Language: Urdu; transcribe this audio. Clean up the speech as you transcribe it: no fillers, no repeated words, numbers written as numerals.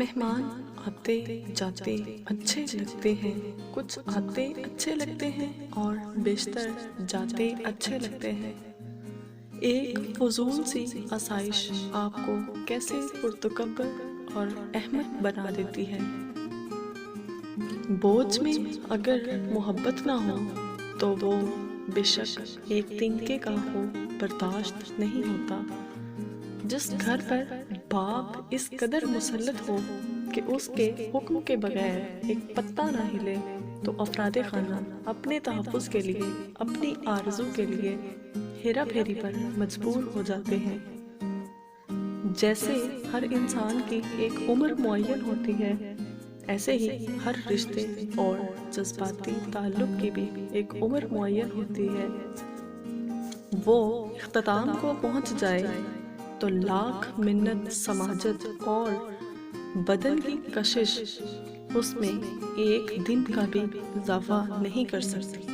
مہمان آتے جاتے اچھے لگتے ہیں، کچھ آتے اچھے لگتے ہیں اور بیشتر جاتے اچھے لگتے ہیں۔ ایک فضول سی آسائش آپ کو کیسے پرتکبر اور احمق بنا دیتی ہے۔ بوجھ میں اگر محبت نہ ہو تو وہ بے شک ایک تنکے کا ہو برداشت نہیں ہوتا۔ جس گھر پر باپ اس قدر مسلط ہو کہ اس کے حکم کے بغیر ایک پتا نہ ہلے تو افراد خانہ اپنے تحفظ کے لیے، اپنی آرزو کے لیے ہیرا پھیری پر مجبور ہو جاتے ہیں۔ جیسے ہر انسان کی ایک عمر معین ہوتی ہے، ایسے ہی ہر رشتے اور جذباتی تعلق کی بھی ایک عمر معین ہوتی ہے۔ وہ اختتام کو پہنچ جائے تو لاکھ منت سماجت اور بدن کی کشش اس میں ایک دن کا بھی اضافہ نہیں کر سکتی۔